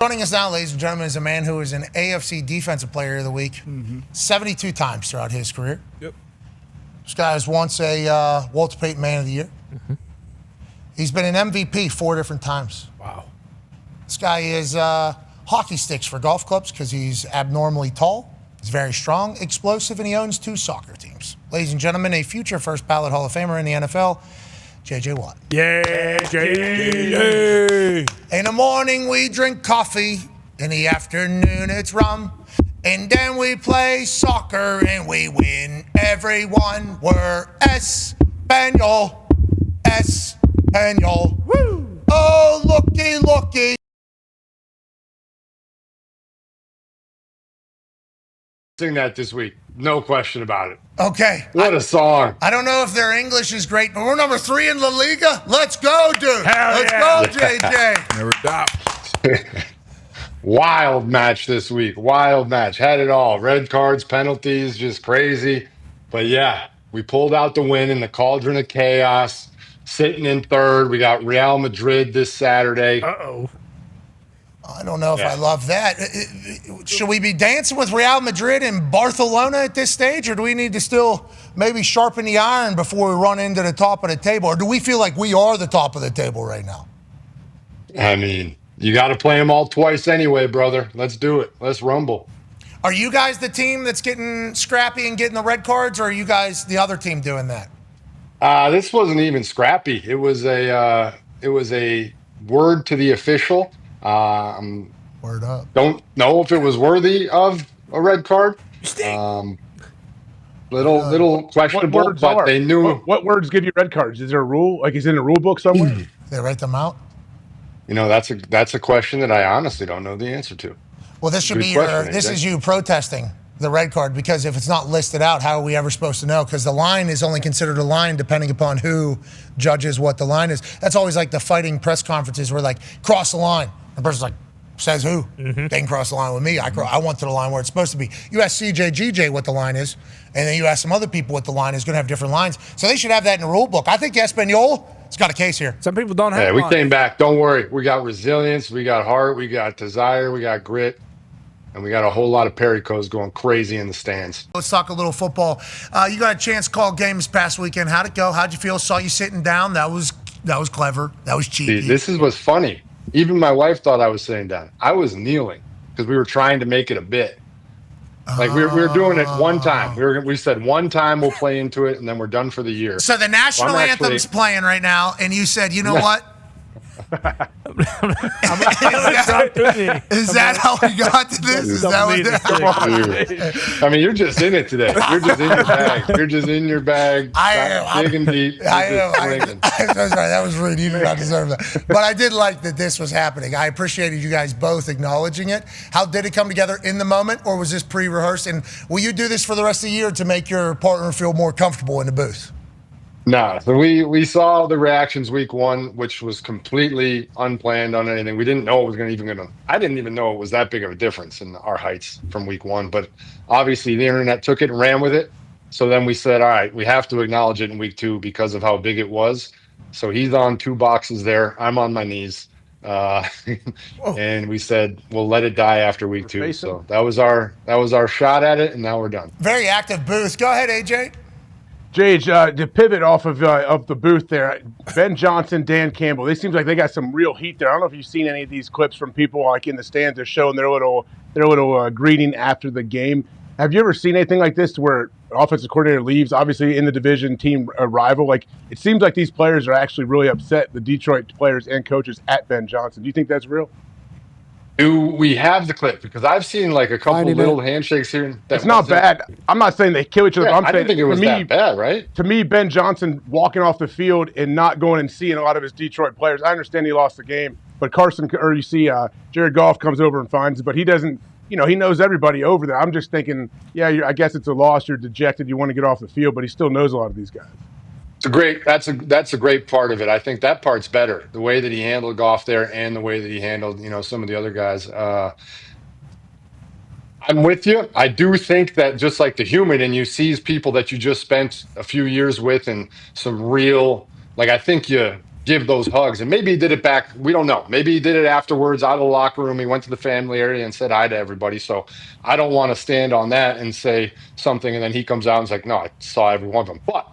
Joining us now, ladies and gentlemen, is a man who is an AFC Defensive Player of the Week 72 times throughout his career. Yep. This guy was once a Walter Payton Man of the Year. He's been an MVP 4 different times. Wow. This guy is hockey sticks for golf clubs because he's abnormally tall. He's very strong, explosive, and he owns 2 soccer teams. Ladies and gentlemen, a future first ballot Hall of Famer in the NFL, J.J. Watt. Yay, J.J. In the morning, we drink coffee. In the afternoon, it's rum. And then we play soccer and we win. Everyone, we're Espanyol. Espanyol. Woo! Oh, looky, looky. Sing that this week. No question about it. Okay. What a song. I don't know if their English is great, but we're number 3 in La Liga. Let's go, dude. Let's yeah. go, JJ. Never stop. Wild match this week. Wild match. Had it all. Red cards, penalties, just crazy. But yeah, we pulled out the win in the cauldron of chaos. Sitting in third. We got Real Madrid this Saturday. Uh-oh. I don't know if I love that. Should we be dancing with Real Madrid and Barcelona at this stage, or do we need to still maybe sharpen the iron before we run into the top of the table? Or do we feel like we are the top of the table right now? I mean, you got to play them all twice anyway, brother. Let's do it. Let's rumble. Are you guys the team that's getting scrappy and getting the red cards, or are you guys the other team doing that? This wasn't even scrappy. It was a word to the official. Word up. Don't know if it was worthy of a red card. Little questionable, but they knew. What words give you red cards? Is there a rule? Like, is it in a rule book somewhere? They write them out? You know, that's a question that I honestly don't know the answer to. Well, this should Good be question, this AJ. is you protesting the red card, because if it's not listed out, how are we ever supposed to know? Because the line is only considered a line depending upon who judges what the line is. That's always like the fighting press conferences where, like, cross the line. The person's like, says who? They can cross the line with me. I want to the line where it's supposed to be. You ask CJ, GJ what the line is, and then you ask some other people what the line is. Going to have different lines. So they should have that in the rule book. I think Espanyol has got a case here. Some people don't have. Yeah, we came back. Don't worry. We got resilience. We got heart. We got desire. We got grit. And we got a whole lot of Pericos going crazy in the stands. Let's talk a little football. You got a chance to call game this past weekend. How'd it go? How'd you feel? Saw you sitting down. That was clever. That was cheeky. See, this is what's funny. Even my wife thought I was sitting down. I was kneeling because we were trying to make it a bit. Like we were doing it one time. We said one time we'll play into it, and then we're done for the year. So the national anthem's playing right now, and you said, you know what? Is that how we got to this? Is that what? I mean, you're just in it today. You're just in your bag. You're just in your bag. Digging deep. I am. I'm so sorry. That was rude. You did not deserve that. But I did like that this was happening. I appreciated you guys both acknowledging it. How did it come together in the moment, or was this pre-rehearsed? And will you do this for the rest of the year to make your partner feel more comfortable in the booth? No, so we saw the reactions week 1, which was completely unplanned on anything. We didn't know it was I didn't even know it was that big of a difference in our heights from week 1. But obviously the internet took it and ran with it. So then we said, all right, we have to acknowledge it in week 2 because of how big it was. So he's on 2 boxes there. I'm on my knees. And we said, we'll let it die after week 2. So that was our shot at it, and now we're done. Very active booth. Go ahead, AJ. Jage, to pivot off of the booth there, Ben Johnson, Dan Campbell, they seems like they got some real heat there. I don't know if you've seen any of these clips from people like in the stands. They're showing their little greeting after the game. Have you ever seen anything like this where an offensive coordinator leaves, obviously in the division team rival? Like, it seems like these players are actually really upset, the Detroit players and coaches, at Ben Johnson. Do you think that's real? Do we have the clip? Because I've seen like a couple little handshakes here. It's not bad. I'm not saying they kill each other. Yeah, I'm I saying didn't think it was that bad, right? To me, Ben Johnson walking off the field and not going and seeing a lot of his Detroit players. I understand he lost the game, but Carson, or you see Jared Goff comes over and finds it, but he doesn't. He knows everybody over there. I'm just thinking, I guess it's a loss. You're dejected. You want to get off the field, but he still knows a lot of these guys. That's a great part of it. I think that part's better. The way that he handled Goff there and the way that he handled, some of the other guys. I'm with you. I do think that just like the human in you sees people that you just spent a few years with and some real, like, I think you give those hugs. And maybe he did it back. We don't know. Maybe he did it afterwards out of the locker room. He went to the family area and said hi to everybody. So I don't want to stand on that and say something. And then he comes out and is like, no, I saw every one of them. But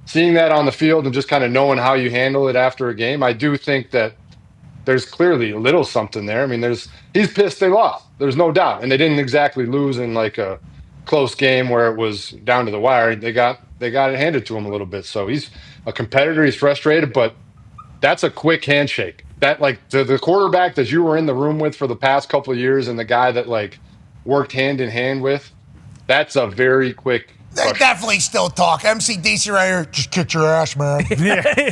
seeing that on the field and just kind of knowing how you handle it after a game, I do think that there's clearly a little something there. I mean, he's pissed they lost. There's no doubt. And they didn't exactly lose in like a close game where it was down to the wire. They got it handed to him a little bit. So he's a competitor. He's frustrated, but that's a quick handshake. That like the quarterback that you were in the room with for the past couple of years and the guy that like worked hand in hand with, that's a very quick. They definitely still talk. MCDC right here, just kick your ass, man.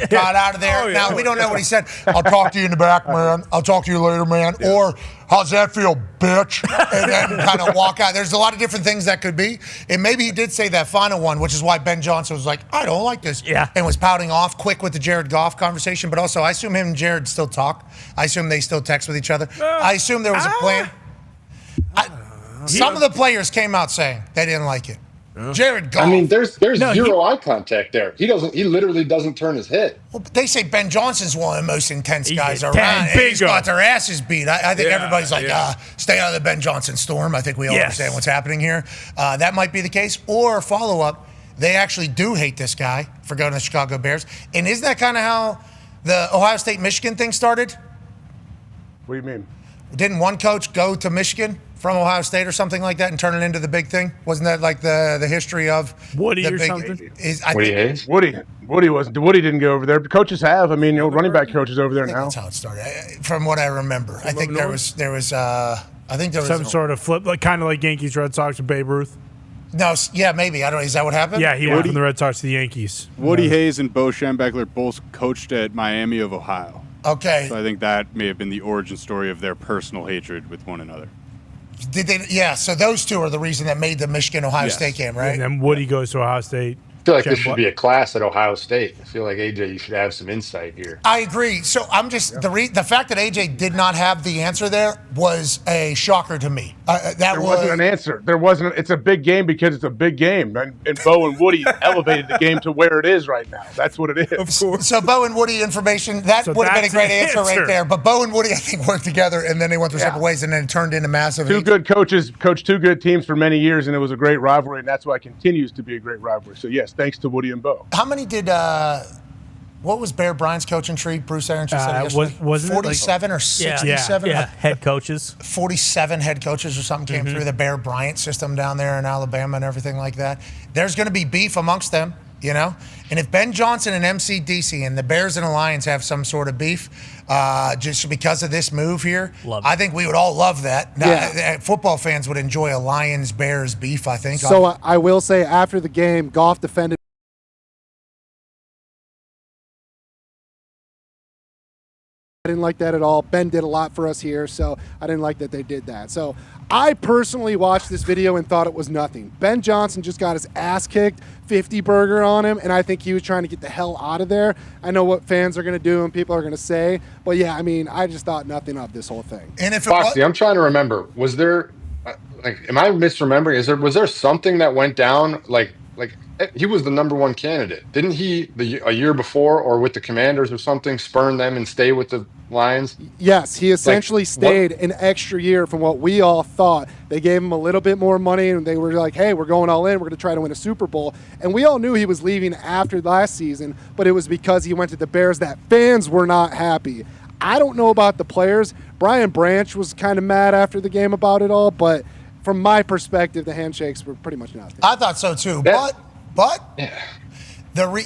Got out of there. Now, we don't know what he said. I'll talk to you in the back, man. I'll talk to you later, man. Yeah. Or, how's that feel, bitch? And then kind of walk out. There's a lot of different things that could be. And maybe he did say that final one, which is why Ben Johnson was like, I don't like this. Yeah. And was pouting off quick with the Jared Goff conversation. But also, I assume him and Jared still talk. I assume they still text with each other. I assume there was a plan. Some of the players came out saying they didn't like it. Jared Goff. I mean, there's zero eye contact there. He literally doesn't turn his head. Well, they say Ben Johnson's one of the most intense guys around. He's got their asses beat. I think everybody's like, stay out of the Ben Johnson storm. I think we all understand what's happening here. That might be the case. Or follow-up, they actually do hate this guy for going to the Chicago Bears. And isn't that kind of how the Ohio State-Michigan thing started? What do you mean? Didn't one coach go to Michigan from Ohio State or something like that and turn it into the big thing? Wasn't that like the history of Woody the or big, something? Woody didn't go over there. Coaches have. I mean, running back coaches over there now. That's how it started, from what I remember. I think there was some sort of flip, like kind of like Yankees, Red Sox, and Babe Ruth. No, yeah, maybe. I don't know. Is that what happened? Yeah, he went from the Red Sox to the Yankees. Woody Hayes and Bo Schembechler both coached at Miami of Ohio. Okay. So I think that may have been the origin story of their personal hatred with one another. Did they? Yeah. So those two are the reason that made the Michigan-Ohio State game, right? And then Woody goes to Ohio State. I feel like this should be a class at Ohio State. I feel like, AJ, you should have some insight here. I agree. So I'm just the fact that AJ did not have the answer there was a shocker to me. There wasn't an answer. There wasn't. It's a big game because it's a big game, and Bo and Woody elevated the game to where it is right now. That's what it is. Of course. So Bo and Woody information would have been a great answer right there. But Bo and Woody, I think, worked together, and then they went their separate ways, and then it turned into massive. Two good coaches coached two good teams for many years, and it was a great rivalry, and that's why it continues to be a great rivalry. So yes, thanks to Woody and Bo. How many did? What was Bear Bryant's coaching tree? Bruce Arians said yesterday. Was 47 or 67? Yeah. Head coaches. 47 head coaches or something came through the Bear Bryant system down there in Alabama and everything like that. There's going to be beef amongst them, And if Ben Johnson and MCDC and the Bears and the Lions have some sort of beef, just because of this move here, I think we would all love that. Now, football fans would enjoy a Lions-Bears beef, I think. So I will say after the game, Goff defended. I didn't like that at all. Ben did a lot for us here, so I didn't like that they did that. So I personally watched this video and thought it was nothing. Ben Johnson just got his ass kicked, 50 burger on him, and I think he was trying to get the hell out of there. I know what fans are going to do and people are going to say, but yeah, I mean, I just thought nothing of this whole thing. And if Foxy, I'm trying to remember. Was there, am I misremembering? Was there something that went down like he was the number one candidate? Didn't he a year before or with the Commanders or something spurn them and stay with the Lions? Yes, he essentially stayed an extra year from what we all thought. They gave him a little bit more money and they were like, hey, we're going all in. We're going to try to win a Super Bowl. And we all knew he was leaving after last season, but it was because he went to the Bears that fans were not happy. I don't know about the players. Brian Branch was kind of mad after the game about it all, but from my perspective, the handshakes were pretty much nothing. I thought so too, but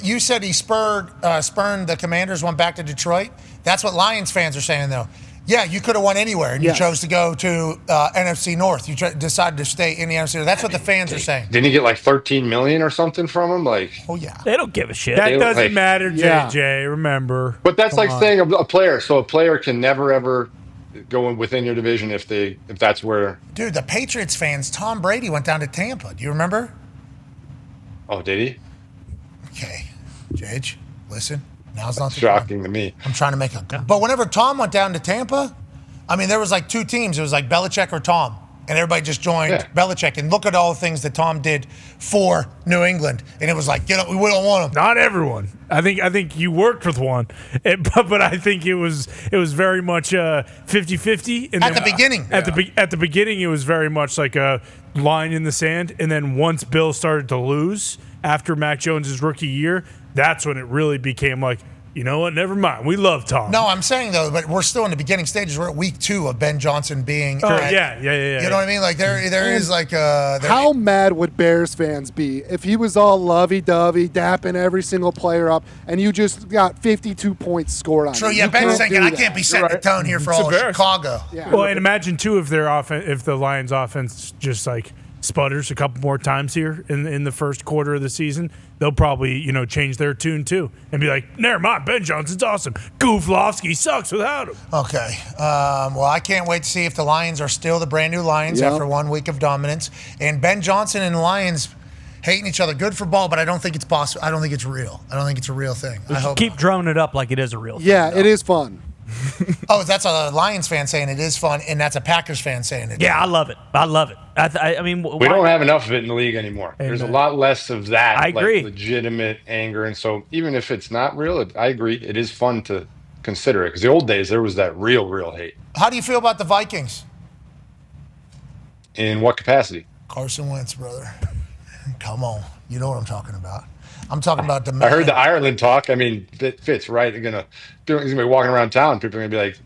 you said he spurned the Commanders, went back to Detroit. That's what Lions fans are saying, though. Yeah, you could have won anywhere, and you chose to go to NFC North. You decided to stay in the NFC North. That's what the fans are saying. Didn't he get like $13 million or something from him? Oh yeah, they don't give a shit. That doesn't matter, JJ. Remember, but that's saying a player. So a player can never ever go within your division if that's where. Dude, the Patriots fans. Tom Brady went down to Tampa. Do you remember? Oh, did he? Okay, Jage, listen. Now's not the shocking to me. I'm trying to make a. But whenever Tom went down to Tampa, I mean, there was like two teams. It was like Belichick or Tom. and everybody just joined Belichick. And look at all the things that Tom did for New England, and it was like, we don't want him. Not everyone. I think you worked with one, but I think it was very much 50-50. At the beginning. At the beginning, it was very much like a line in the sand, and then once Bill started to lose after Mac Jones' rookie year, that's when it really became like, you know what? Never mind. We love Tom. No, I'm saying though, but we're still in the beginning stages. We're at week 2 of Ben Johnson being. Yeah. You know what I mean? Like there is like how mad would Bears fans be if he was all lovey-dovey, dapping every single player up, and you just got 52 points scored on? True. Yeah, Ben's thinking I can't be setting the tone here for all of Chicago. Yeah. Well, and imagine too if the Lions' offense just like sputters a couple more times here in the first quarter of the season, they'll probably, change their tune too and be like, never mind, Ben Johnson's awesome. Orlovsky sucks without him. Okay. Well, I can't wait to see if the Lions are still the brand new Lions after 1 week of dominance. And Ben Johnson and the Lions hating each other. Good for ball, but I don't think it's possible. I don't think it's real. I don't think it's a real thing. I hope keep drumming it up like it is a real thing. Yeah, it is fun. Oh, that's a Lions fan saying it is fun, and that's a Packers fan saying it. Yeah, I love it. I mean, we don't have enough of it in the league anymore. Amen. There's a lot less of that. I agree. Legitimate anger, and so even if it's not real, I agree. It is fun to consider it because the old days there was that real hate. How do you feel about the Vikings? In what capacity? Carson Wentz, brother. Come on, you know what I'm talking about. I'm talking about the man. I heard the Ireland talk. I mean, Fitz, right? He's gonna be walking around town. People are gonna be like,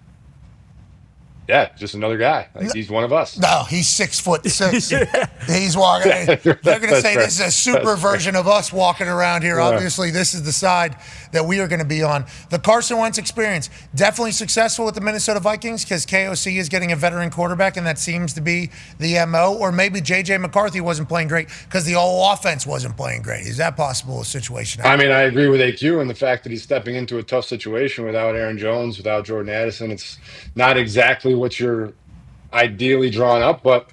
"Yeah, just another guy. Like he's one of us." No, he's 6'6". He's walking. They're gonna say this is a super version of us walking around here. Obviously, this is the side that we are going to be on. The Carson Wentz experience definitely successful with the Minnesota Vikings because KOC is getting a veteran quarterback, and that seems to be the MO. Or maybe JJ McCarthy wasn't playing great because the whole offense wasn't playing great. Is that possible a situation? I mean, I agree with AQ and the fact that he's stepping into a tough situation without Aaron Jones, without Jordan Addison. It's not exactly what you're ideally drawn up, but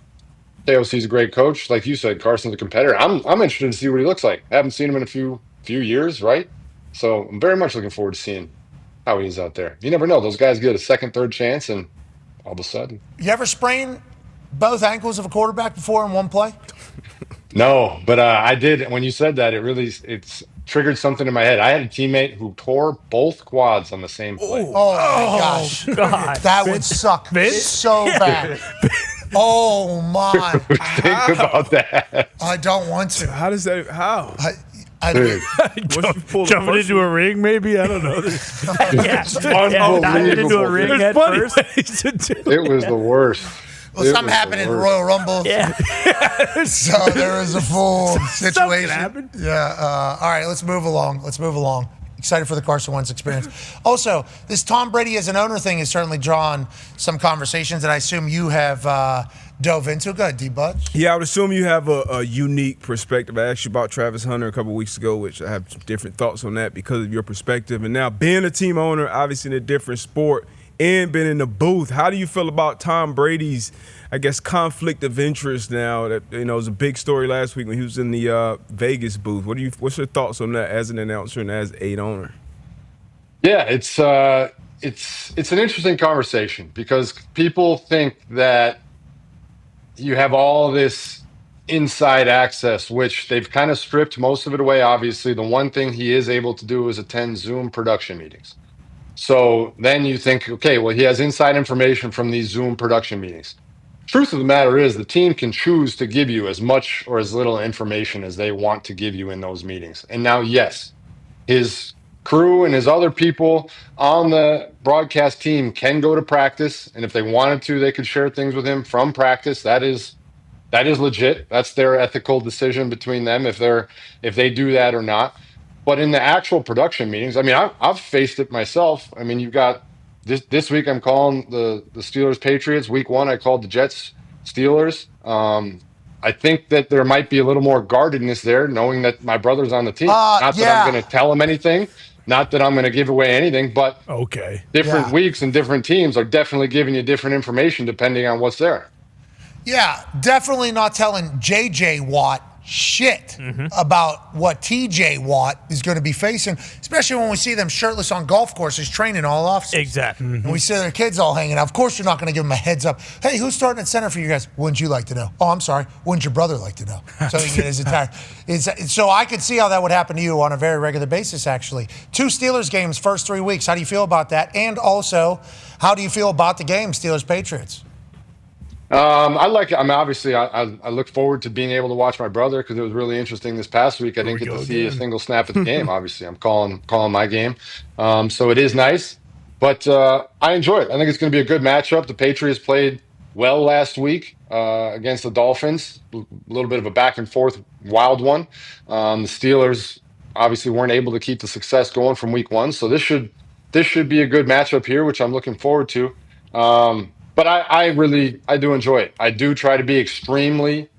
KOC's a great coach. Like you said, Carson's a competitor. I'm interested to see what he looks like. I haven't seen him in a few years, right? So I'm very much looking forward to seeing how he's out there. You never know. Those guys get a second, third chance, and all of a sudden. You ever sprain both ankles of a quarterback before in one play? No, but I did. When you said that, it's triggered something in my head. I had a teammate who tore both quads on the same play. Oh my gosh. God. That would suck so bad. Oh my. Think about that. I don't want to. How does that? How? Jumping into a ring, maybe? I don't know. Diving into a ring head first. It was the worst. Well, something happened in the Royal Rumble. Yeah. So there was a full situation. Happened. Yeah. All right, let's move along. Excited for the Carson Wentz experience. Also, this Tom Brady as an owner thing has certainly drawn some conversations that I assume you have dove into. Go ahead, D-Bud. Yeah, I would assume you have a unique perspective. I asked you about Travis Hunter a couple weeks ago, which I have some different thoughts on that because of your perspective. And now being a team owner, obviously in a different sport, and been in the booth, how do you feel about Tom Brady's, I guess, conflict of interest now? That it was a big story last week when he was in the Vegas booth. What's your thoughts on that as an announcer and as an owner? Yeah, it's an interesting conversation because people think that you have all this inside access, which they've kind of stripped most of it away. Obviously, the one thing he is able to do is attend Zoom production meetings. So then you think, okay, well, he has inside information from these Zoom production meetings. Truth of the matter is the team can choose to give you as much or as little information as they want to give you in those meetings. And now, yes, his crew and his other people on the broadcast team can go to practice. And if they wanted to, they could share things with him from practice. That is legit. That's their ethical decision between them if they do that or not. But in the actual production meetings, I mean, I've faced it myself. I mean, you've got this week I'm calling the Steelers Patriots. Week 1 I called the Jets Steelers. I think that there might be a little more guardedness there, knowing that my brother's on the team. Not that I'm going to tell him anything. Not that I'm going to give away anything. But different weeks and different teams are definitely giving you different information depending on what's there. Yeah, definitely not telling J.J. Watt shit about what TJ Watt is going to be facing, especially when we see them shirtless on golf courses training all off. Exactly. And we see their kids all hanging out. Of course, you're not going to give them a heads up. Hey, who's starting at center for you guys? Wouldn't you like to know? Oh, I'm sorry. Wouldn't your brother like to know? So he can get his entire. So I could see how that would happen to you on a very regular basis, actually. 2 Steelers games, first 3 weeks. How do you feel about that? And also, how do you feel about the game, Steelers-Patriots? I like it. I mean, obviously, I look forward to being able to watch my brother because it was really interesting this past week. I didn't get to see a single snap at the game. Obviously, I'm calling my game, so it is nice. But I enjoy it. I think it's going to be a good matchup. The Patriots played well last week against the Dolphins. A little bit of a back and forth, wild one. The Steelers obviously weren't able to keep the success going from week 1, so this should be a good matchup here, which I'm looking forward to. But I do enjoy it. I do try to be extremely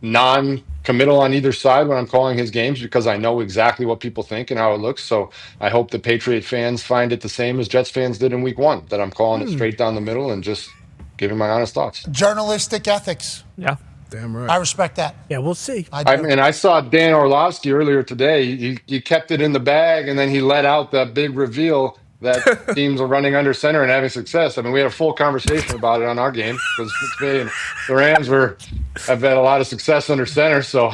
non-committal on either side when I'm calling his games because I know exactly what people think and how it looks. So I hope the Patriot fans find it the same as Jets fans did in week 1, that I'm calling it straight down the middle and just giving my honest thoughts. Journalistic ethics. Yeah. Damn right. I respect that. Yeah, we'll see. I saw Dan Orlovsky earlier today. He kept it in the bag, and then he let out that big reveal that teams are running under center and having success. I mean, we had a full conversation about it on our game because the Rams have had a lot of success under center. So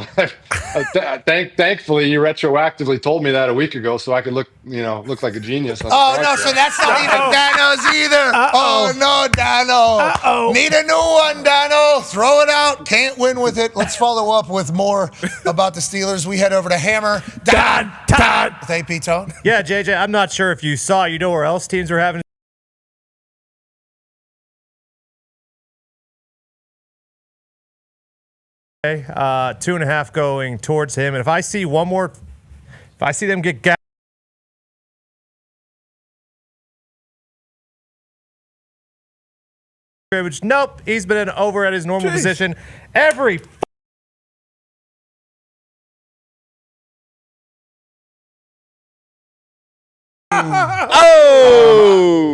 thankfully, you retroactively told me that a week ago, so I could look like a genius. Oh no, so that's not even Dano's either. Oh no, Dano. Need a new one, Dano. Throw it out. Can't win with it. Let's follow up with more about the Steelers. We head over to Hammer. Todd. With AP Tone. Yeah, JJ, I'm not sure if you saw. You know where else teams are having 2.5 going towards him, and if I see them get gapped, nope, he's been over at his normal position every.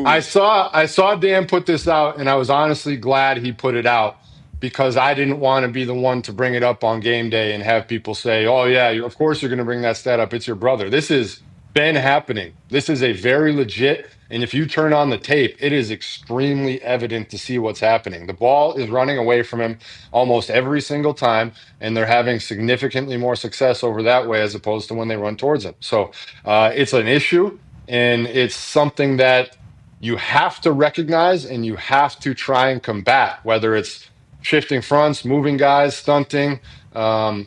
I saw Dan put this out, and I was honestly glad he put it out because I didn't want to be the one to bring it up on game day and have people say, "Oh yeah, of course you're going to bring that stat up. It's your brother." This has been happening. This is a very legit, and if you turn on the tape, it is extremely evident to see what's happening. The ball is running away from him almost every single time, and they're having significantly more success over that way as opposed to when they run towards him. So it's an issue. And it's something that you have to recognize and you have to try and combat, whether it's shifting fronts, moving guys, stunting. The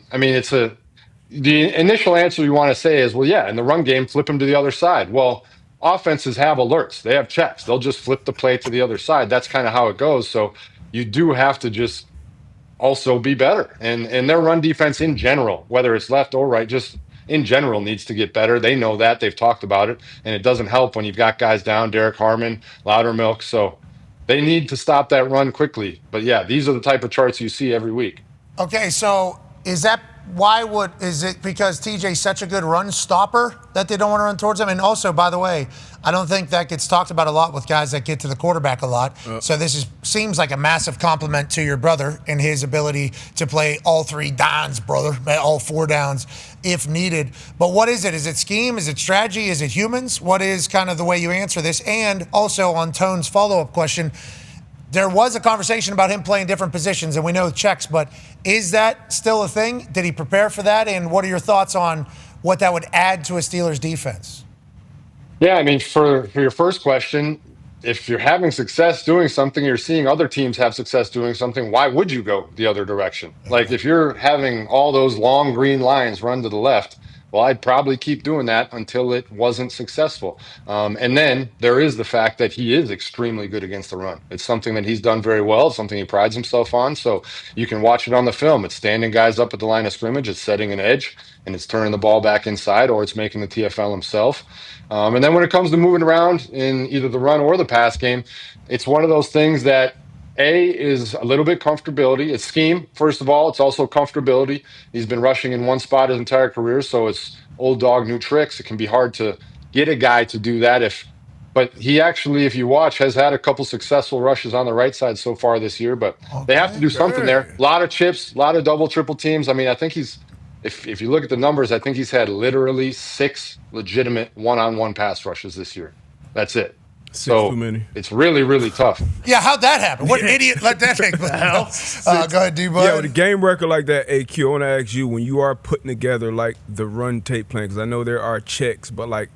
initial answer you want to say is, well, yeah, in the run game, flip him to the other side. Well, offenses have alerts. They have checks. They'll just flip the play to the other side. That's kind of how it goes. So you do have to just also be better. And their run defense in general, whether it's left or right, just in general needs to get better. They know that. They've talked about it. And it doesn't help when you've got guys down, Derek Harmon, Loudermilk. So they need to stop that run quickly. But yeah, these are the type of charts you see every week. Okay, so is it because TJ's such a good run stopper that they don't want to run towards him? And also, by the way, I don't think that gets talked about a lot with guys that get to the quarterback a lot. So this seems like a massive compliment to your brother and his ability to play all 3 downs, brother, all 4 downs if needed. But what is it? Is it scheme? Is it strategy? Is it humans? What is kind of the way you answer this? And also on Tone's follow-up question, there was a conversation about him playing different positions, and we know checks, but is that still a thing? Did he prepare for that? And what are your thoughts on what that would add to a Steelers defense? Yeah, I mean, for your first question, if you're having success doing something, you're seeing other teams have success doing something, why would you go the other direction? Like if you're having all those long green lines run to the left, well, I'd probably keep doing that until it wasn't successful. And then there is the fact that he is extremely good against the run. It's something that he's done very well, something he prides himself on. So you can watch it on the film. It's standing guys up at the line of scrimmage, it's setting an edge, and it's turning the ball back inside, or it's making the TFL himself. And then when it comes to moving around in either the run or the pass game, it's one of those things that is a little bit comfortability. It's scheme, first of all. It's also comfortability. He's been rushing in one spot his entire career, so it's old dog, new tricks. It can be hard to get a guy to do that if But he actually, if you watch, has had a couple successful rushes on the right side so far this year. But they have to do something there. A lot of chips, a lot of double, triple teams. I mean, I think he's, if you look at the numbers, I think he's had literally 6 legitimate one-on-one pass rushes this year. That's it. So too many. It's really, really tough. Yeah, how'd that happen? What idiot let that take place? Go ahead, D-Bud. Yeah, with a game record like that, AQ, I want to ask you, when you are putting together like the run tape plan, because I know there are checks, but like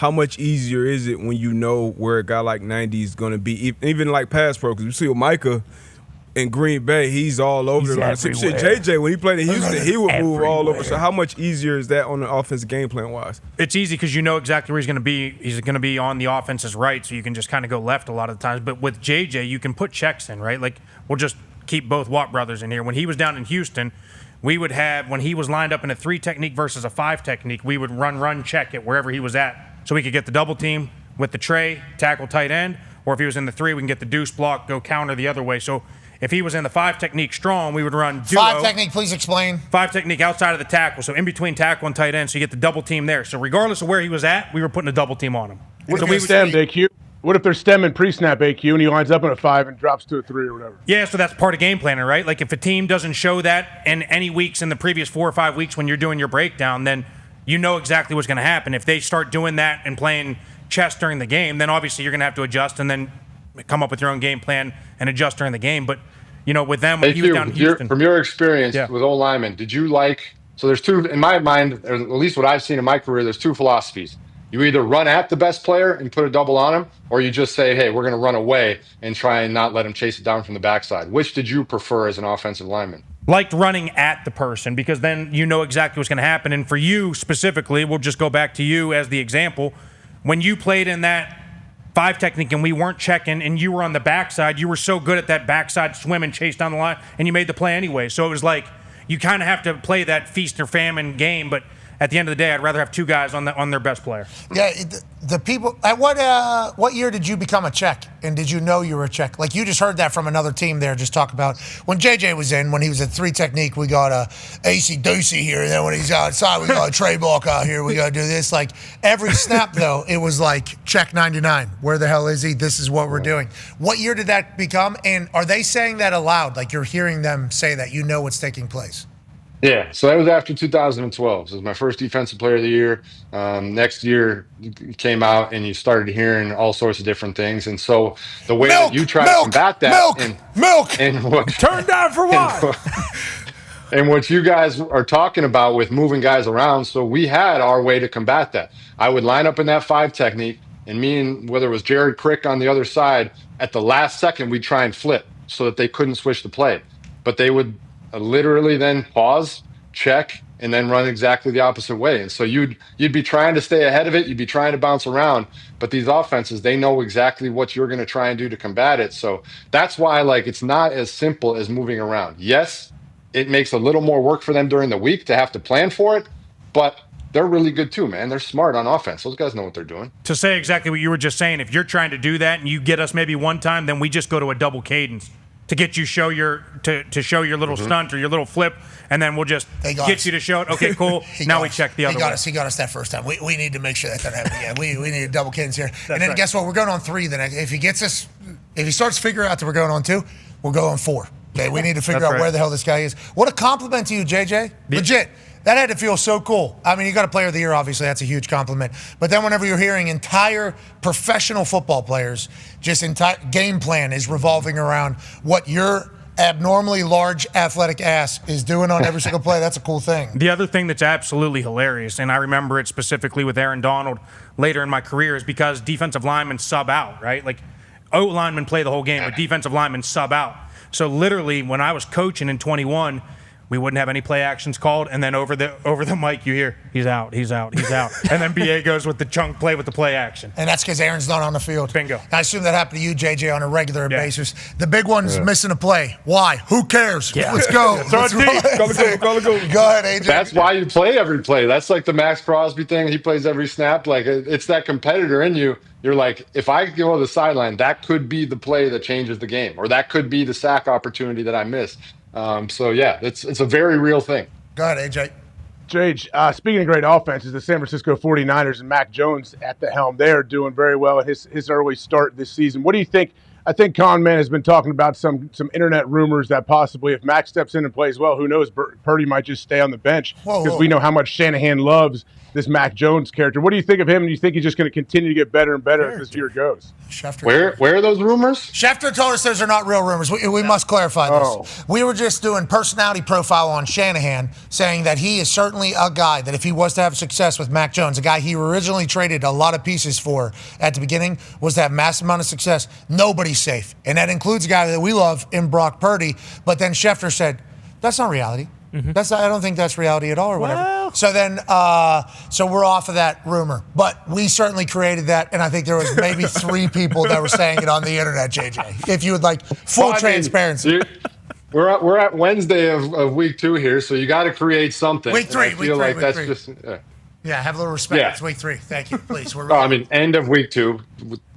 how much easier is it when you know where a guy like 90 is going to be, even like pass pro? Because you see with Micah in Green Bay, he's all over the line. So shit, JJ, when he played in Houston, he would move all over. So how much easier is that on the offensive game plan wise? It's easy because you know exactly where he's going to be. He's going to be on the offense's right, so you can just kind of go left a lot of the times. But with JJ, you can put checks in, right? Like, we'll just keep both Watt brothers in here. When he was down in Houston, we would have, when he was lined up in a 3 technique versus a 5 technique, we would run, check it wherever he was at. So we could get the double team with the tray, tackle tight end, or if he was in the 3, we can get the deuce block, go counter the other way. So if he was in the 5 technique strong, we would run duo. 5 technique, please explain. 5 technique outside of the tackle, so in between tackle and tight end, so you get the double team there. So regardless of where he was at, we were putting a double team on him. What if they're stemmed, AQ? What if they're stemming pre-snap, AQ, and he lines up in a 5 and drops to a 3 or whatever? Yeah, so that's part of game planning, right? Like if a team doesn't show that in any weeks in the previous 4 or 5 weeks when you're doing your breakdown, then you know exactly what's going to happen. If they start doing that and playing chess during the game, then obviously you're going to have to adjust and then come up with your own game plan and adjust during the game. But, you know, with them, when he was down in Houston. From your experience with O-linemen, did you like – so there's 2 – in my mind, or at least what I've seen in my career, there's 2 philosophies. You either run at the best player and put a double on him, or you just say, hey, we're going to run away and try and not let him chase it down from the backside. Which did you prefer as an offensive lineman? Liked running at the person because then you know exactly what's going to happen. And for you specifically, we'll just go back to you as the example. When you played in that 5 technique and we weren't checking and you were on the backside, you were so good at that backside swim and chase down the line and you made the play anyway. So it was like you kind of have to play that feast or famine game, but at the end of the day, I'd rather have 2 guys on their best player. Yeah, the people. At what year did you become a check? And did you know you were a check? Like you just heard that from another team there. Just talk about when JJ was in. When he was at 3 technique, we got a AC Deucey here. And then when he's outside, we got a Trey Balk out here. We got to do this. Like every snap though, it was like check 99. Where the hell is he? This is what we're doing. What year did that become? And are they saying that aloud? Like you're hearing them say that you know what's taking place? Yeah, so that was after 2012. So it was my first defensive player of the year. Next year came out and you started hearing all sorts of different things. And so the way that you try to combat that and what, turn down for what? And what you guys are talking about with moving guys around. So we had our way to combat that. I would line up in that 5 technique and me and whether it was Jared Crick on the other side, at the last second, we'd try and flip so that they couldn't switch the play. But they would literally then pause, check, and then run exactly the opposite way. And so you'd be trying to stay ahead of it. You'd be trying to bounce around. But these offenses, they know exactly what you're going to try and do to combat it. So that's why, like, it's not as simple as moving around. Yes, it makes a little more work for them during the week to have to plan for it, but they're really good too, man. They're smart on offense. Those guys know what they're doing. To say exactly what you were just saying, if you're trying to do that and you get us maybe one time, then we just go to a double cadence to get you show your little stunt or your little flip, and then we'll just get you to show it. Okay, cool. Now we check the other way. He got us that first time. We need to make sure that doesn't happen again. We need a double cadence here. And then guess what? We're going on 3. Then if he starts figuring out that we're going on 2, we'll go on 4. Okay, we need to figure out where the hell this guy is. What a compliment to you, JJ. Legit. That had to feel so cool. I mean, you got a player of the year, obviously. That's a huge compliment. But then whenever you're hearing entire professional football players, just entire game plan is revolving around what your abnormally large athletic ass is doing on every single play, that's a cool thing. The other thing that's absolutely hilarious, and I remember it specifically with Aaron Donald later in my career, is because defensive linemen sub out, right? Like, O-linemen play the whole game, but defensive linemen sub out. So literally, when I was coaching in 21, we wouldn't have any play actions called, and then over the mic you hear, he's out. And then BA goes with the chunk play with the play action. And that's because Aaron's not on the field. Bingo. I assume that happened to you, JJ, on a regular basis. The big one's missing a play. Why? Who cares? Yeah. Let's go. Call it go. Go ahead, AJ. That's why you play every play. That's like the Max Crosby thing. He plays every snap. Like, it's that competitor in you. You're like, if I go to the sideline, that could be the play that changes the game, or that could be the sack opportunity that I missed. So yeah, it's a very real thing. Go ahead, AJ. Jage, speaking of great offenses, the San Francisco 49ers and Mac Jones at the helm, they're doing very well at his early start this season. What do you think? I think Con Man has been talking about some internet rumors that possibly if Mac steps in and plays well, who knows, Purdy might just stay on the bench because we know how much Shanahan loves this Mac Jones character. What do you think of him? Do you think he's just going to continue to get better and better as this year goes? Where are those rumors? Schefter told us those are not real rumors. We must clarify this. We were just doing personality profile on Shanahan, saying that he is certainly a guy that if he was to have success with Mac Jones, a guy he originally traded a lot of pieces for at the beginning, was to have massive amount of success. Nobody's safe. And that includes a guy that we love in Brock Purdy. But then Schefter said, that's not reality. That's not, I don't think that's reality at all or whatever. Well. So then, so we're off of that rumor. But we certainly created that, and I think there was maybe 3 people that were saying it on the internet, JJ. If you would like full transparency. We're at Wednesday of week 2 here, so you got to create something. Week 3. I feel like that's just. Yeah, have a little respect. Yeah. It's week 3. Thank you. Please. We're I mean, end of week 2,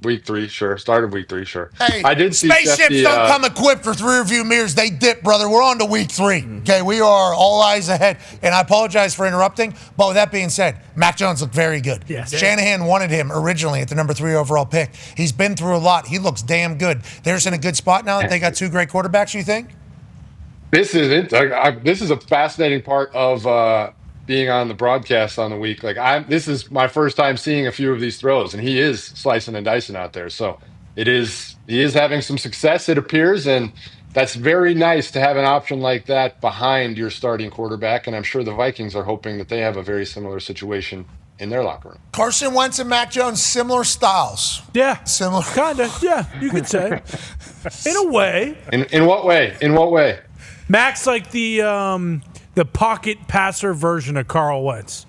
week 3, sure. Start of week 3, sure. Hey, I did see spaceships don't come equipped with rear view mirrors. They dip, brother. We're on to week 3. Okay, we are all eyes ahead. And I apologize for interrupting. But with that being said, Mac Jones looked very good. Yes. Shanahan wanted him originally at the number 3 overall pick. He's been through a lot. He looks damn good. They're just in a good spot now that they got 2 great quarterbacks, you think? This is it. This is a fascinating part of being on the broadcast on the week. This is my first time seeing a few of these throws, and he is slicing and dicing out there. So he is having some success, it appears, and that's very nice to have an option like that behind your starting quarterback. And I'm sure the Vikings are hoping that they have a very similar situation in their locker room. Carson Wentz and Mac Jones, similar styles. Yeah. Similar. Kind of. Yeah, you could say. In a way. In what way? In what way? Mac's like the pocket passer version of Carl Wentz.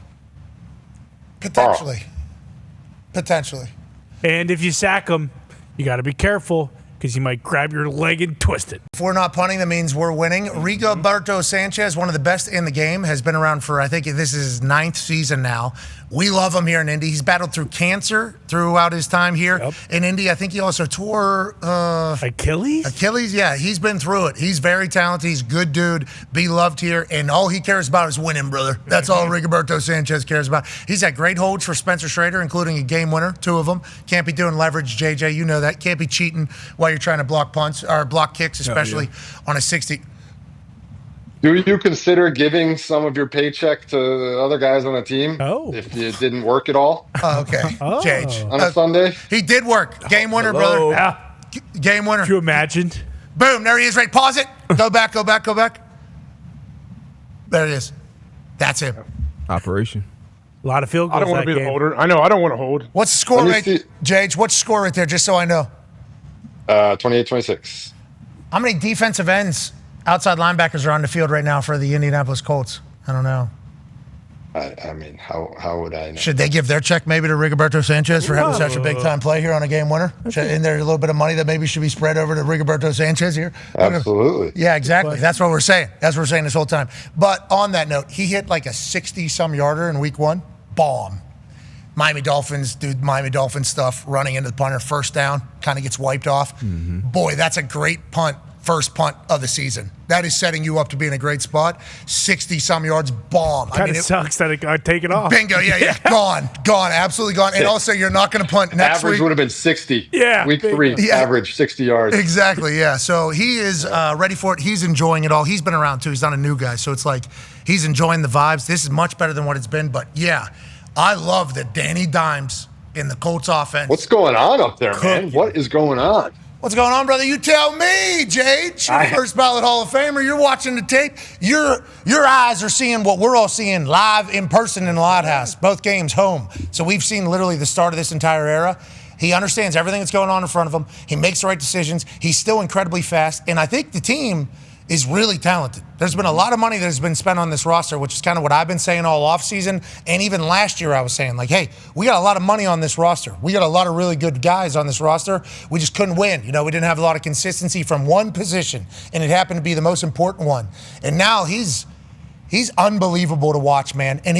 Potentially. And if you sack him, you got to be careful because you might grab your leg and twist it. If we're not punting, that means we're winning. Rigoberto Sanchez, one of the best in the game, has been around for, I think this is his 9th season now. We love him here in Indy. He's battled through cancer throughout his time here in Indy. I think he also tore Achilles? Achilles, yeah. He's been through it. He's very talented. He's a good dude. Be loved here. And all he cares about is winning, brother. That's all Rigoberto Sanchez cares about. He's had great holds for Spencer Schrader, including a game winner, 2 of them. Can't be doing leverage, JJ. You know that. Can't be cheating while you're trying to block punts or block kicks, especially on a 60. Do you consider giving some of your paycheck to the other guys on the team if it didn't work at all? Okay. Jage. On a Sunday? He did work. Game winner, brother. Yeah. Game winner. Could you imagine? Boom. There he is. Right. Pause it. Go back. There it is. That's him. Operation. A lot of field goals. I don't want to be the holder. I know. I don't want to hold. What's the score Jage? What's the score right there, just so I know? 28-26. How many defensive ends, outside linebackers, are on the field right now for the Indianapolis Colts? I don't know. I mean, how would I know? Should they give their check maybe to Rigoberto Sanchez for having such a big-time play here on a game winner? Isn't there a little bit of money that maybe should be spread over to Rigoberto Sanchez here? Absolutely. Yeah, exactly. That's what we're saying. That's what we're saying this whole time. But on that note, he hit like a 60-some yarder in week 1. Bomb. Miami Dolphins do Miami Dolphins stuff, running into the punter, first down, kind of gets wiped off. Boy, that's a great punt, first punt of the season. That is setting you up to be in a great spot. 60-some yards, bomb. Kind of sucks that it got taken off. Bingo, yeah. Gone, absolutely gone. And also, you're not going to punt next average week. Would have been 60. Yeah. Week 3, average 60 yards. Exactly, yeah. So he is ready for it. He's enjoying it all. He's been around, too. He's not a new guy. So it's like he's enjoying the vibes. This is much better than what it's been. But, yeah, I love that Danny Dimes in the Colts offense. What's going on up there, man? What is going on? What's going on, brother? You tell me, Jade. You're first ballot Hall of Famer. You're watching the tape. Your eyes are seeing what we're all seeing live in person in the Lighthouse. Both games home. So we've seen literally the start of this entire era. He understands everything that's going on in front of him. He makes the right decisions. He's still incredibly fast. And I think the team is really talented. There's been a lot of money that has been spent on this roster, which is kind of what I've been saying all offseason. And even last year I was saying, like, hey, we got a lot of money on this roster. We got a lot of really good guys on this roster. We just couldn't win. You know, we didn't have a lot of consistency from one position, and it happened to be the most important one. And now he's unbelievable to watch, man. And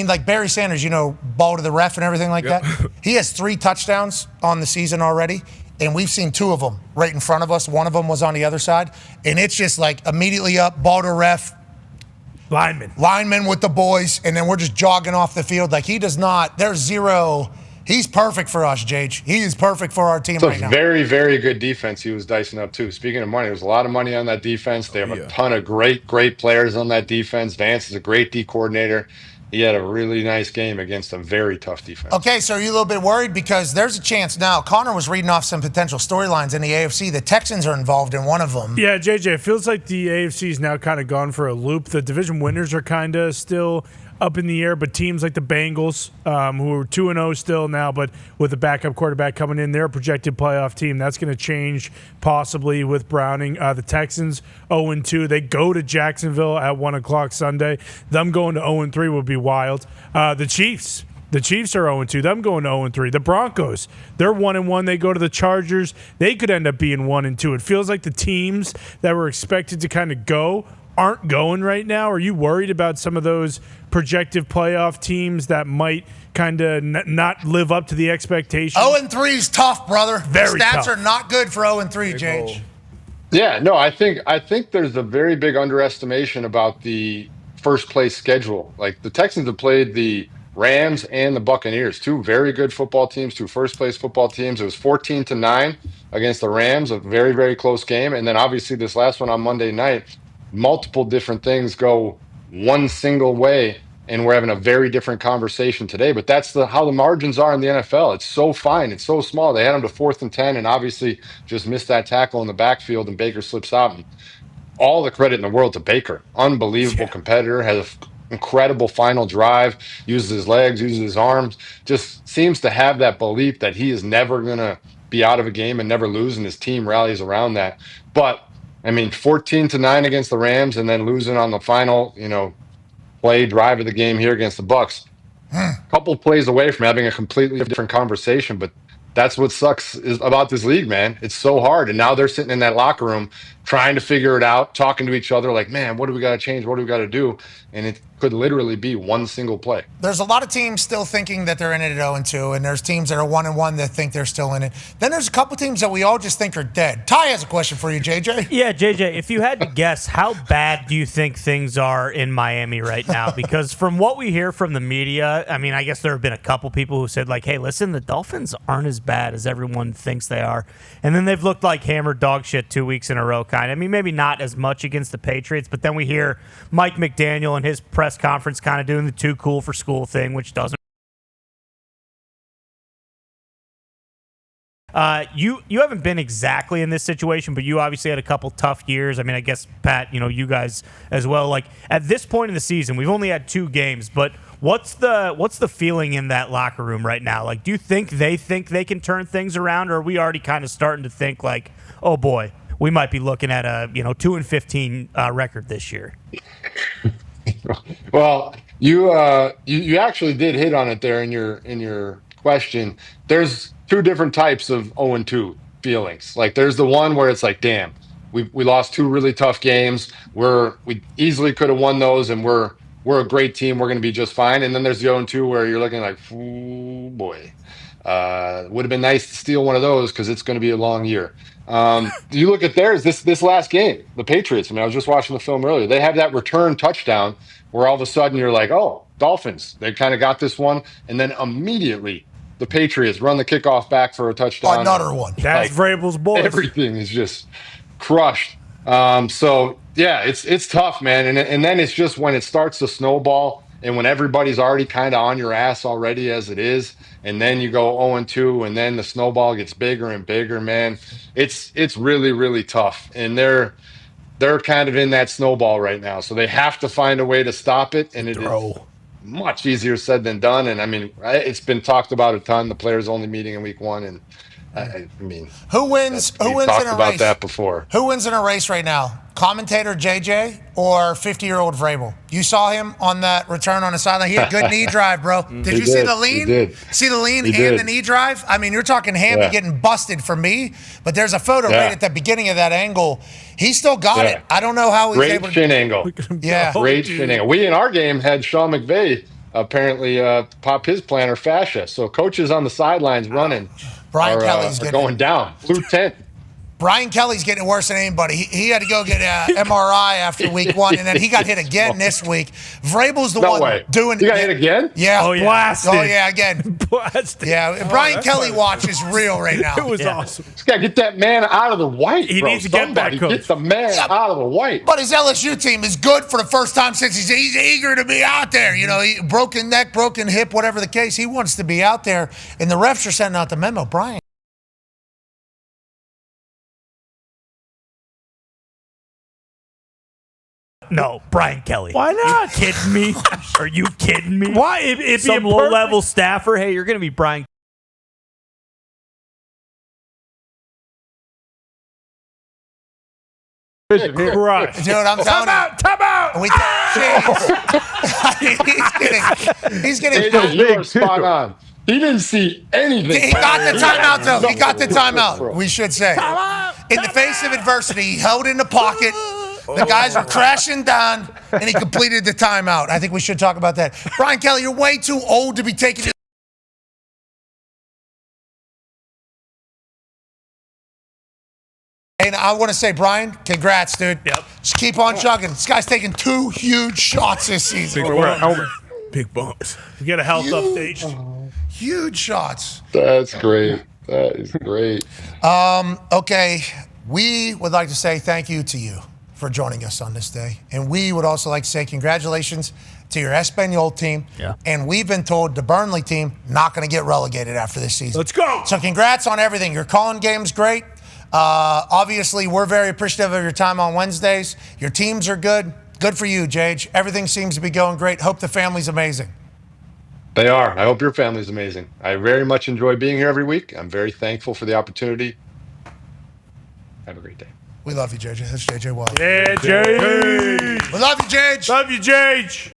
like Barry Sanders, you know, ball to the ref and everything like that. He has 3 touchdowns on the season already. And we've seen 2 of them right in front of us. One of them was on the other side. And it's just like immediately up, ball to ref. Linemen with the boys, and then we're just jogging off the field. Like, he does not, there's zero. He's perfect for us, Jage. He is perfect for our team right now. Very, very good defense he was dicing up, too. Speaking of money, there's a lot of money on that defense. They have a ton of great players on that defense. Vance is a great D coordinator. He had a really nice game against a very tough defense. Okay, so are you a little bit worried? Because there's a chance now. Connor was reading off some potential storylines in the AFC. The Texans are involved in one of them. Yeah, JJ, it feels like the AFC is now kind of gone for a loop. The division winners are kind of still up in the air, but teams like the Bengals, who are 2-0 still now, but with a backup quarterback coming in, they're a projected playoff team. That's going to change possibly with Browning. The Texans 0-2. They go to Jacksonville at 1 o'clock Sunday. Them going to 0-3 would be wild. The Chiefs are 0-2. Them going to 0-3. The Broncos, they're 1-1. They go to the Chargers. They could end up being 1-2. It feels like the teams that were expected to kind of go aren't going right now. Are you worried about some of those projected playoff teams that might kind of not live up to the expectations? 0-3 is tough, brother. Very the stats tough. are not good for 0-3, Jage. Yeah, no, I think there's a very big underestimation about the first place schedule. Like, the Texans have played the Rams and the Buccaneers, two very good football teams, two first place football teams. It was 14-9 against the Rams, a very, very close game. And then obviously this last one on Monday night, multiple different things go one single way, and we're having a very different conversation today. But that's how the margins are in the NFL. It's so fine. It's so small. They had them to 4th and 10 and obviously just missed that tackle in the backfield, and Baker slips out. And all the credit in the world to Baker. Unbelievable competitor, has an incredible final drive, uses his legs, uses his arms, just seems to have that belief that he is never going to be out of a game and never lose, and his team rallies around that. But I mean, 14-9 against the Rams and then losing on the final, play drive of the game here against the Bucs. A couple plays away from having a completely different conversation, but that's what sucks about this league, man. It's so hard. And now they're sitting in that locker room trying to figure it out, talking to each other like, man, what do we got to change? What do we got to do? And it could literally be one single play. There's a lot of teams still thinking that they're in it at 0-2, and there's teams that are 1-1 that think they're still in it. Then there's a couple teams that we all just think are dead. Ty has a question for you, JJ. Yeah, JJ, if you had to guess, how bad do you think things are in Miami right now? Because from what we hear from the media, I mean, I guess there have been a couple people who said, like, hey, listen, the Dolphins aren't as bad as everyone thinks they are. And then they've looked like hammered dog shit 2 weeks in a row, kind of. I mean, maybe not as much against the Patriots, but then we hear Mike McDaniel in his press conference kind of doing the too cool for school thing, which doesn't. You haven't been exactly in this situation, but you obviously had a couple tough years. I mean, I guess, Pat, you guys as well. Like, at this point in the season, we've only had 2 games, but what's the feeling in that locker room right now? Like, do you think they can turn things around, or are we already kind of starting to think like, oh boy, we might be looking at a 2-15 record this year? Well, you actually did hit on it there in your question. There's 2 different types of 0-2 feelings. Like, there's the one where it's like, damn, we lost 2 really tough games. We easily could have won those, and we're a great team. We're going to be just fine. And then there's the 0-2 where you're looking like, oh boy, would have been nice to steal one of those because it's going to be a long year. You look at theirs, this last game, the Patriots. I mean, I was just watching the film earlier. They have that return touchdown where all of a sudden you're like, oh, Dolphins, they kind of got this one. And then immediately the Patriots run the kickoff back for a touchdown. Another one. That's Vrabel's boys. Everything is just crushed. So, yeah, it's tough, man. And then it's just when it starts to snowball and when everybody's already kind of on your ass already as it is, and then you go 0-2, and then the snowball gets bigger and bigger, man. It's really, really tough. And they're kind of in that snowball right now. So they have to find a way to stop it, and it is much easier said than done. And I mean, it's been talked about a ton. The players only meeting in week 1, and I mean, who wins in a race? Talked about that before. Who wins in a race right now? Commentator JJ or 50-year-old Vrabel? You saw him on that return on the sideline. He had a good knee drive, bro. Did you see the lean? He did. See the lean He and did. the knee drive? I mean, you're talking Hammy getting busted for me, but there's a photo right at the beginning of that angle. He still got it. I don't know how he's able to. Great shin angle. Yeah. Great shin angle. We, in our game, had Sean McVay apparently pop his plantar fascia. So coaches on the sidelines running Brian Kelly's are going down. Blue tent. Brian Kelly's getting worse than anybody. He had to go get an MRI after week 1, and then he got hit again this week. Vrabel's the one doing it. He got hit again? Yeah. Oh, yeah. Blasted. Oh, yeah, again. Blasted. Yeah, Brian Kelly watch is real right now. It was awesome. This guy, get that man out of the white, He bro. needs to get back, Somebody coach. get the man out of the white. But his LSU team is good for the first time since he's eager to be out there. You know, broken neck, broken hip, whatever the case. He wants to be out there. And the refs are sending out the memo. Brian. No, Brian Kelly. Why not? You kidding me? Are you kidding me? Why? If Some low-level staffer, hey, you're going to be Brian. Right. Dude, I'm telling you. Time out. We, he's getting AJ, you are spot on. He didn't see anything. He got the timeout, though. He got the timeout, we should say. In the face of adversity, he held in the pocket. The guys were crashing down, and he completed the timeout. I think we should talk about that. Brian Kelly, you're way too old to be taking it. And I want to say, Brian, congrats, dude. Yep. Just keep on chugging. This guy's taking 2 huge shots this season. Big bumps. We get a health update. Huge shots. That's great. That is great. Okay, we would like to say thank you to you for joining us on this day. And we would also like to say congratulations to your Espanyol team. Yeah. And we've been told the Burnley team not going to get relegated after this season. Let's go. So congrats on everything. Your calling game's great. Obviously, we're very appreciative of your time on Wednesdays. Your teams are good. Good for you, Jage. Everything seems to be going great. Hope the family's amazing. They are. I hope your family's amazing. I very much enjoy being here every week. I'm very thankful for the opportunity. Have a great day. We love you, JJ. That's JJ Watt. Yeah, Jage. We love you, Jage. Love you, Jage.